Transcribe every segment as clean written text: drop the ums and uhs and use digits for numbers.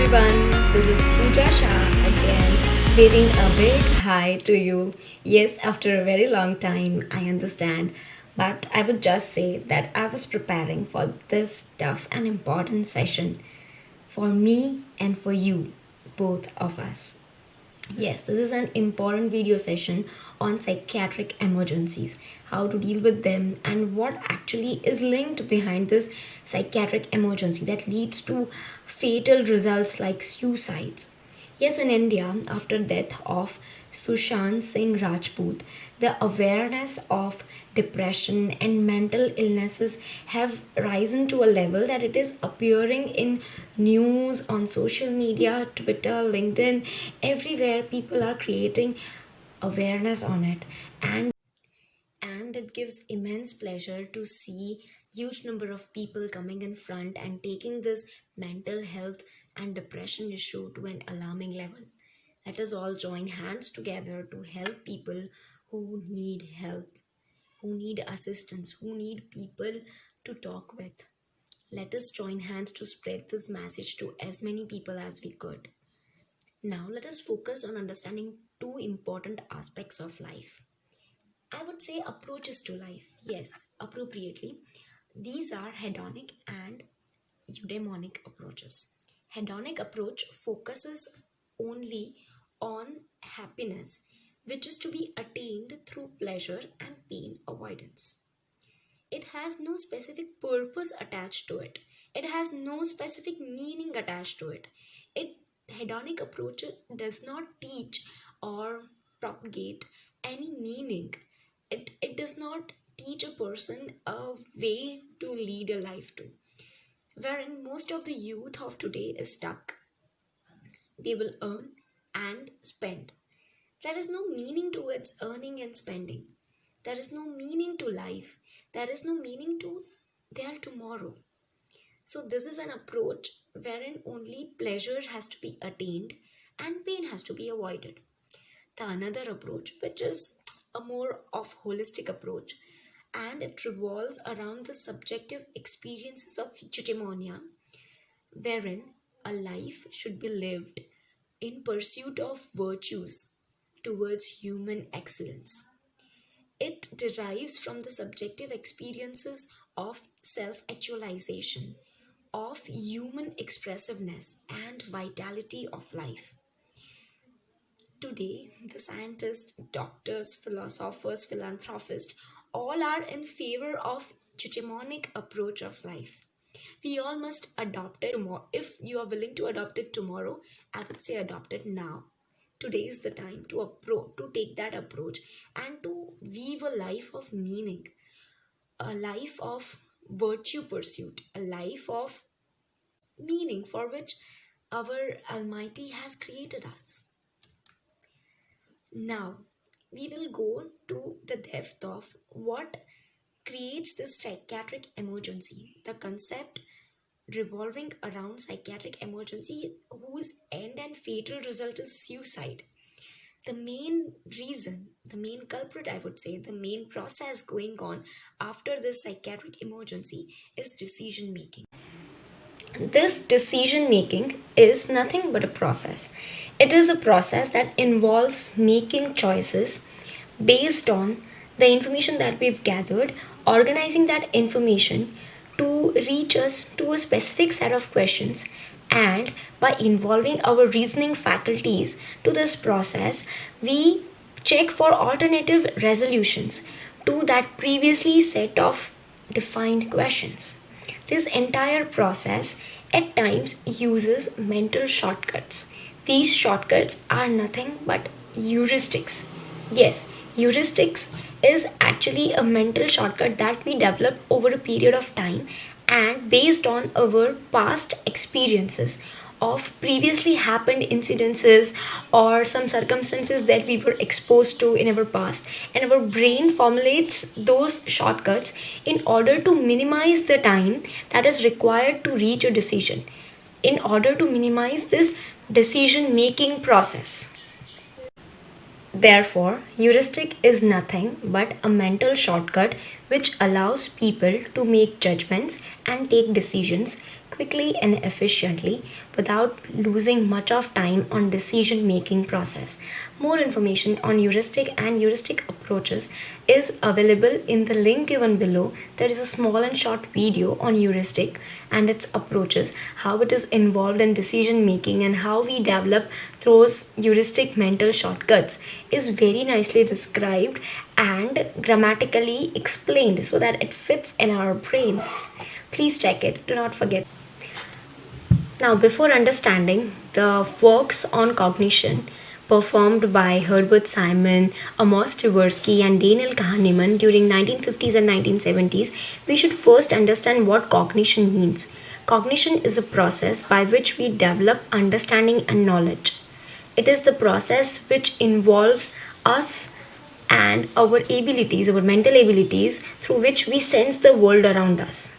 everyone, this is Pooja Shah again, giving a big hi to you. Yes, after a very long time, I understand, but I would just say that I was preparing for this tough and important session for me and for you, both of us. Yes, this is an important video session on psychiatric emergencies, how to deal with them, and what actually is linked behind this psychiatric emergency that leads to fatal results like suicides. Yes, in India, after death of Sushant Singh Rajput, the awareness of depression and mental illnesses have risen to a level that it is appearing in news, on social media, Twitter, LinkedIn, everywhere people are creating awareness on it, and it gives immense pleasure to see huge number of people coming in front and taking this mental health and depression issue to an alarming level. Let us all join hands together to help people who need help, who need assistance, who need people to talk with. Let us join hands to spread this message to as many people as we could. Now, let us focus on understanding two important aspects of life. I would say approaches to life. Yes, appropriately. These are hedonic and eudaimonic approaches. Hedonic approach focuses only on happiness, which is to be attained through pleasure and pain avoidance. It has no specific purpose attached to it. It has no specific meaning attached to it. It hedonic approach does not teach or propagate any meaning. It does not teach a person a way to lead a life to, wherein most of the youth of today is stuck. They will earn and spend. There is no meaning to its earning and spending. There is no meaning to life. There is no meaning to their tomorrow. So, this is an approach wherein only pleasure has to be attained and pain has to be avoided. The another approach, which is a more of holistic approach, and it revolves around the subjective experiences of eudaimonia, wherein a life should be lived in pursuit of virtues towards human excellence. It derives from the subjective experiences of self actualization, of human expressiveness, and vitality of life. Today, the scientists, doctors, philosophers, philanthropists, all are in favor of eudaimonic approach of life. We all must adopt it tomorrow. If you are willing to adopt it tomorrow, I would say adopt it now. Today is the time to take that approach and to weave a life of meaning, a life of virtue pursuit, a life of meaning for which our Almighty has created us. Now, we will go to the depth of what creates this psychiatric emergency, the concept revolving around psychiatric emergency whose end and fatal result is suicide. The main reason, the main culprit, I would say, the main process going on after this psychiatric emergency is decision making. This decision making is nothing but a process. It is a process that involves making choices based on the information that we've gathered, organizing that information to reach us to a specific set of questions, and by involving our reasoning faculties to this process, we check for alternative resolutions to that previously set of defined questions. This entire process at times uses mental shortcuts. These shortcuts are nothing but heuristics. Yes, heuristics is actually a mental shortcut that we develop over a period of time and based on our past experiences of previously happened incidences or some circumstances that we were exposed to in our past, and our brain formulates those shortcuts in order to minimize the time that is required to reach a decision, in order to minimize this decision making process. Therefore, heuristic is nothing but a mental shortcut which allows people to make judgments and take decisions quickly and efficiently without losing much of time on decision making process. More information on heuristic and heuristic approaches is available in the link given below. There is a small and short video on heuristic and its approaches, how it is involved in decision making, and how we develop those heuristic mental shortcuts is very nicely described and grammatically explained so that it fits in our brains. Please check it. Do not forget. Now, before understanding the works on cognition performed by Herbert Simon, Amos Tversky, and Daniel Kahneman during 1950s and 1970s, we should first understand what cognition means. Cognition is a process by which we develop understanding and knowledge. It is the process which involves us and our abilities, our mental abilities, through which we sense the world around us.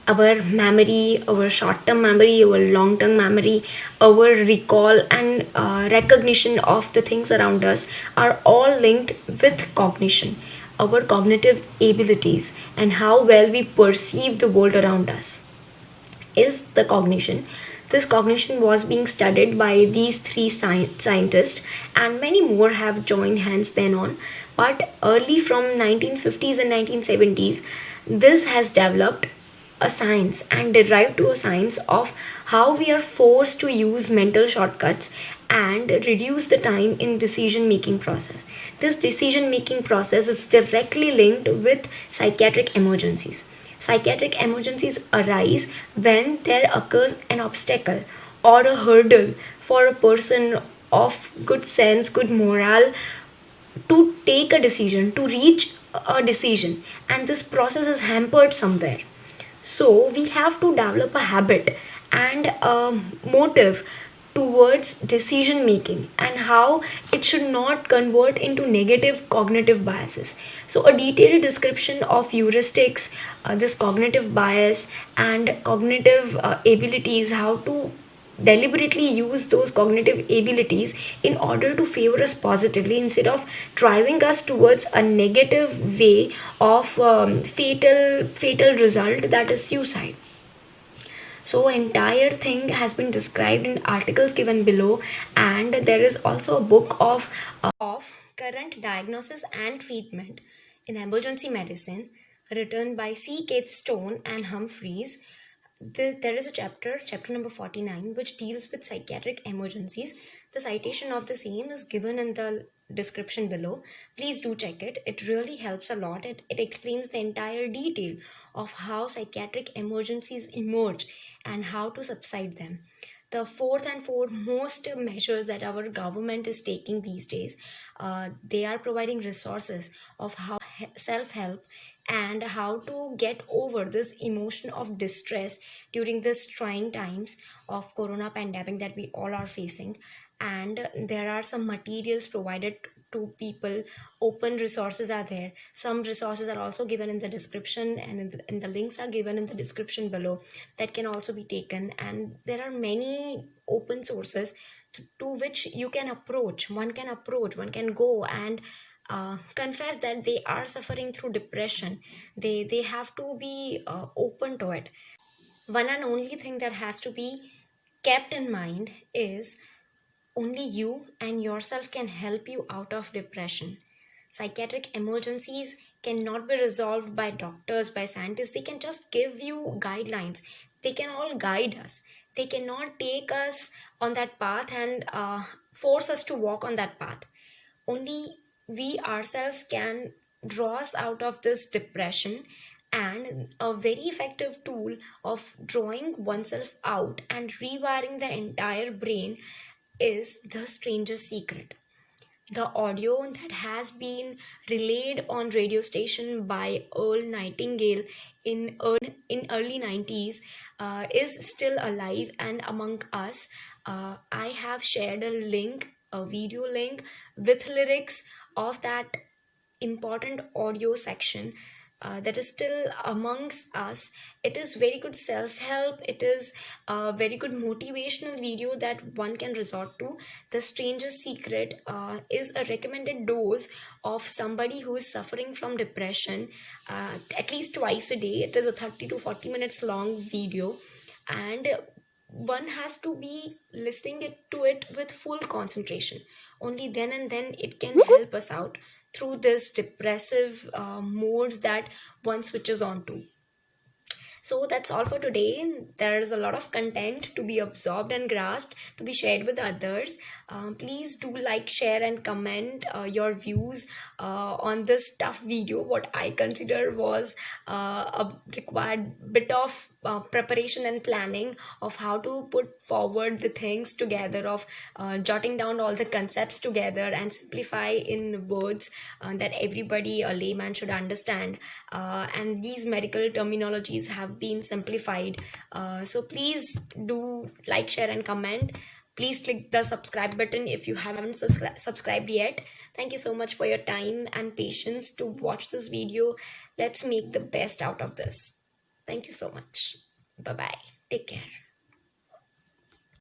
Our memory, our short term memory, our long term memory, our recall and recognition of the things around us are all linked with cognition. Our cognitive abilities and how well we perceive the world around us is the cognition. This cognition was being studied by these three scientists, and many more have joined hands then on. But early from 1950s and 1970s, this has developed a science and derived to a science of how we are forced to use mental shortcuts and reduce the time in decision making process. This decision making process is directly linked with psychiatric emergencies. Psychiatric emergencies arise when there occurs an obstacle or a hurdle for a person of good sense, good morale to take a decision, to reach a decision, and this process is hampered somewhere. So we have to develop a habit and a motive towards decision making and how it should not convert into negative cognitive biases. So a detailed description of heuristics, this cognitive bias and cognitive abilities, how to deliberately use those cognitive abilities in order to favor us positively instead of driving us towards a negative way of fatal result, that is suicide. So entire thing has been described in articles given below, and there is also a book of current diagnosis and treatment in emergency medicine written by C. Kate Stone and Humphries. There is a chapter number 49, which deals with psychiatric emergencies. The citation of the same is given in the description below. Please do check it. It really helps a lot. It explains the entire detail of how psychiatric emergencies emerge and how to subside them. The fourth and foremost measures that our government is taking these days, they are providing resources of how self-help and how to get over this emotion of distress during this trying times of corona pandemic that we all are facing. And there are some materials provided to people. Open resources are there. Some resources are also given in the description, and the links are given in the description below that can also be taken. And there are many open sources to which you can approach. One can go and confess that they are suffering through depression. They have to be open to it. One and only thing that has to be kept in mind is only you and yourself can help you out of depression. Psychiatric emergencies cannot be resolved by doctors, by scientists. They can just give you guidelines. They can all guide us. They cannot take us on that path and force us to walk on that path. Only we ourselves can draw us out of this depression, and a very effective tool of drawing oneself out and rewiring the entire brain is The Stranger's Secret. The audio that has been relayed on radio station by Earl Nightingale in early 90s is still alive and among us. I have shared a video link with lyrics of that important audio section that is still amongst us. It is very good self-help. It is a very good motivational video that one can resort to. The Stranger's Secret is a recommended dose of somebody who is suffering from depression at least twice a day. It is a 30 to 40 minutes long video. and one has to be listening to it with full concentration. Only then and then it can help us out through this depressive modes that one switches on to. So that's all for today. There's a lot of content to be absorbed and grasped to be shared with others. Please do like, share, and comment your views on this tough video. What I consider was a required bit of preparation and planning of how to put forward the things together, of jotting down all the concepts together and simplify in words that everybody, a layman, should understand. And these medical terminologies have been simplified. So please do like, share, and comment. Please click the subscribe button if you haven't subscribed yet. Thank you so much for your time and patience to watch this video. Let's make the best out of this. Thank you so much. Bye bye. Take care.